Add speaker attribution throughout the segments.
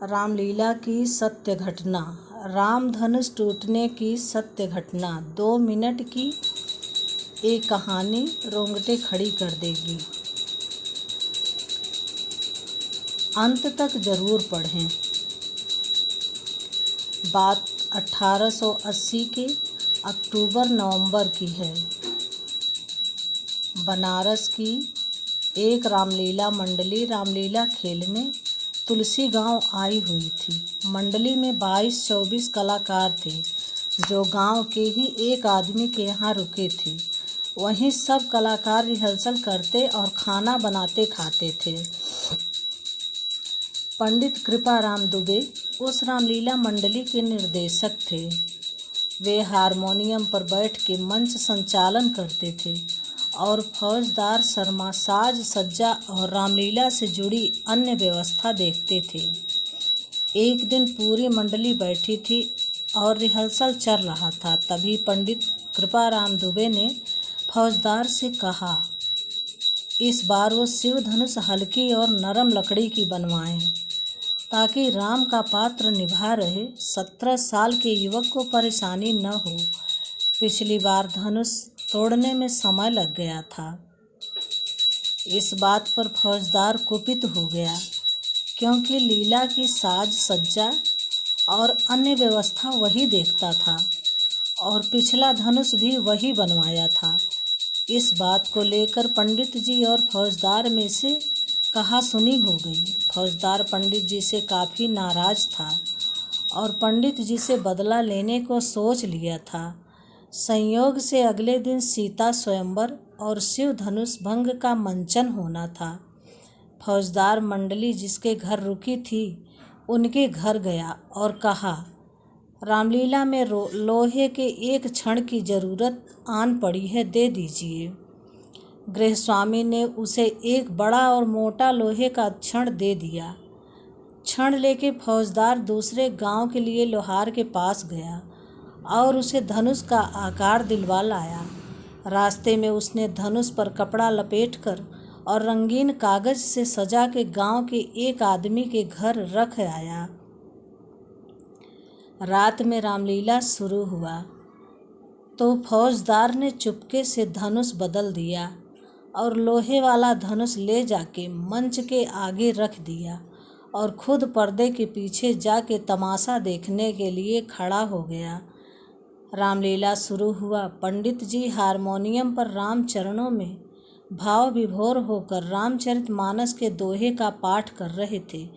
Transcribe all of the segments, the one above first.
Speaker 1: रामलीला की सत्य घटना। राम धनुष टूटने की सत्य घटना 2 मिनट की एक कहानी रोंगटे खड़ी कर देगी। अंत तक जरूर पढ़ें। बात 1880 के अक्टूबर-नवंबर की है। बनारस की एक रामलीला मंडली रामलीला खेलने तुलसी गांव आई हुई थी। मंडली में 22-24 कलाकार थे जो गांव के ही एक आदमी के यहाँ रुके थे। वहीं सब कलाकार रिहर्सल करते और खाना बनाते खाते थे। पंडित कृपाराम दुबे उस रामलीला मंडली के निर्देशक थे। वे हारमोनियम पर बैठ के मंच संचालन करते थे और फौजदार शर्मा साज सज्जा और रामलीला से जुड़ी अन्य व्यवस्था देखते थे। एक दिन पूरी मंडली बैठी थी और रिहर्सल चल रहा था। तभी पंडित कृपाराम दुबे ने फौजदार से कहा, इस बार वो शिव धनुष हल्की और नरम लकड़ी की बनवाएं ताकि राम का पात्र निभा रहे 17 साल के युवक को परेशानी न हो। पिछली बार धनुष तोड़ने में समय लग गया था। इस बात पर फौजदार कुपित हो गया क्योंकि लीला की साज सज्जा और अन्य व्यवस्था वही देखता था और पिछला धनुष भी वही बनवाया था। इस बात को लेकर पंडित जी और फौजदार में से कहा सुनी हो गई। फौजदार पंडित जी से काफ़ी नाराज था और पंडित जी से बदला लेने को सोच लिया था। संयोग से अगले दिन सीता स्वयंवर और शिव धनुष भंग का मंचन होना था। फौजदार मंडली जिसके घर रुकी थी उनके घर गया और कहा, रामलीला में लोहे के एक छड़ की ज़रूरत आन पड़ी है, दे दीजिए। गृहस्वामी ने उसे एक बड़ा और मोटा लोहे का छड़ दे दिया। छड़ लेके फौजदार दूसरे गांव के लिए लोहार के पास गया और उसे धनुष का आकार दिलवा लाया। रास्ते में उसने धनुष पर कपड़ा लपेटकर और रंगीन कागज से सजा के गांव के एक आदमी के घर रख आया। रात में रामलीला शुरू हुआ तो फौजदार ने चुपके से धनुष बदल दिया और लोहे वाला धनुष ले जाके मंच के आगे रख दिया और खुद पर्दे के पीछे जाके तमाशा देखने के लिए खड़ा हो गया। रामलीला शुरू हुआ। पंडित जी हारमोनियम पर राम चरणों में भाव विभोर होकर रामचरितमानस के दोहे का पाठ कर रहे थे।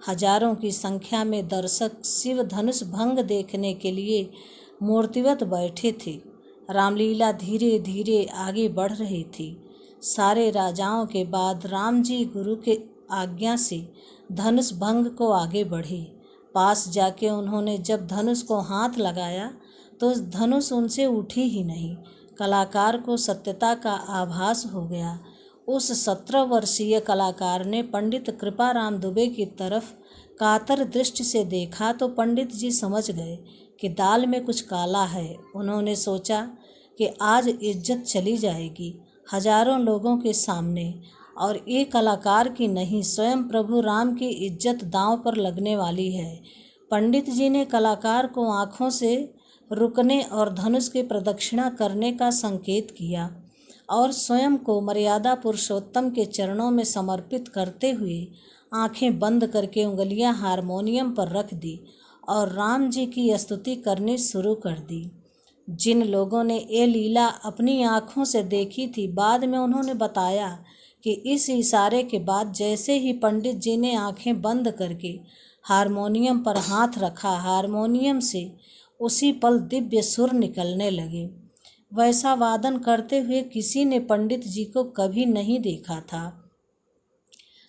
Speaker 1: हजारों की संख्या में दर्शक शिव धनुष भंग देखने के लिए मूर्तिवत बैठे थे। रामलीला धीरे धीरे आगे बढ़ रही थी। सारे राजाओं के बाद राम जी गुरु के आज्ञा से धनुष भंग को आगे बढ़े। पास जाके उन्होंने जब धनुष को हाथ लगाया तो धनुष उनसे उठी ही नहीं। कलाकार को सत्यता का आभास हो गया। उस 17 वर्षीय कलाकार ने पंडित कृपाराम दुबे की तरफ कातर दृष्टि से देखा तो पंडित जी समझ गए कि दाल में कुछ काला है। उन्होंने सोचा कि आज इज्जत चली जाएगी हजारों लोगों के सामने और एक कलाकार की नहीं, स्वयं प्रभु राम की इज्जत दांव पर लगने वाली है। पंडित जी ने कलाकार को आँखों से रुकने और धनुष की प्रदक्षिणा करने का संकेत किया और स्वयं को मर्यादा पुरुषोत्तम के चरणों में समर्पित करते हुए आंखें बंद करके उंगलियां हारमोनियम पर रख दी और राम जी की स्तुति करनी शुरू कर दी। जिन लोगों ने ये लीला अपनी आँखों से देखी थी, बाद में उन्होंने बताया कि इस इशारे के बाद जैसे ही पंडित जी ने आंखें बंद करके हारमोनियम पर हाथ रखा, हारमोनियम से उसी पल दिव्य सुर निकलने लगे। वैसा वादन करते हुए किसी ने पंडित जी को कभी नहीं देखा था।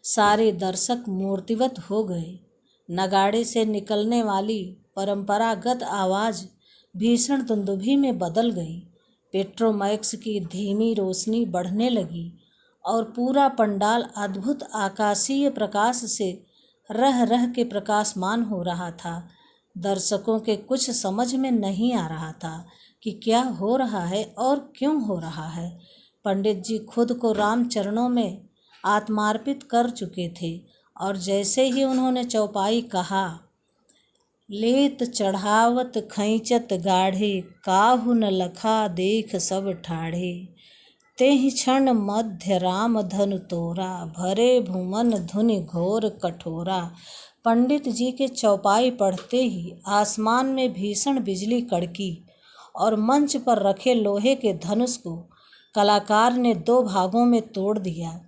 Speaker 1: सारे दर्शक मूर्तिवत हो गए। नगाड़े से निकलने वाली परंपरागत आवाज़ भीषण दुंदुभी में बदल गई। पेट्रोमैक्स की धीमी रोशनी बढ़ने लगी और पूरा पंडाल अद्भुत आकाशीय प्रकाश से रह रह के प्रकाशमान हो रहा था। दर्शकों के कुछ समझ में नहीं आ रहा था कि क्या हो रहा है और क्यों हो रहा है। पंडित जी खुद को राम चरणों में आत्मार्पित कर चुके थे और जैसे ही उन्होंने चौपाई कहा, लेत चढ़ावत खैंचत गाढ़े, काहू न लखा देख सब ठाढ़े। तेहि क्षण मध्य राम धनु तोरा, भरे भुवन धुनि घोर कठोरा। पंडित जी के चौपाई पढ़ते ही आसमान में भीषण बिजली कड़की और मंच पर रखे लोहे के धनुष को कलाकार ने 2 भागों में तोड़ दिया।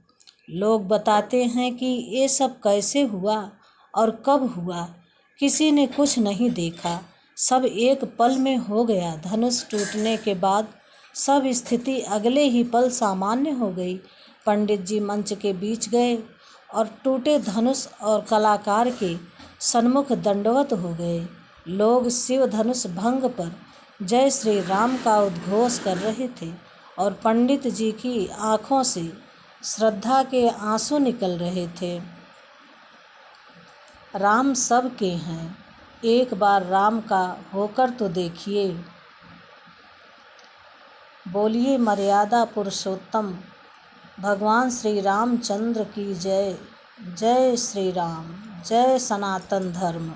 Speaker 1: लोग बताते हैं कि ये सब कैसे हुआ और कब हुआ, किसी ने कुछ नहीं देखा। सब एक पल में हो गया। धनुष टूटने के बाद सब स्थिति अगले ही पल सामान्य हो गई। पंडित जी मंच के बीच गए और टूटे धनुष और कलाकार के सन्मुख दंडवत हो गए। लोग शिव धनुष भंग पर जय श्री राम का उद्घोष कर रहे थे और पंडित जी की आंखों से श्रद्धा के आंसू निकल रहे थे। राम सबके हैं, एक बार राम का होकर तो देखिए। बोलिए मर्यादा पुरुषोत्तम भगवान श्री रामचंद्र की जय। जय श्री राम, जय सनातन धर्म।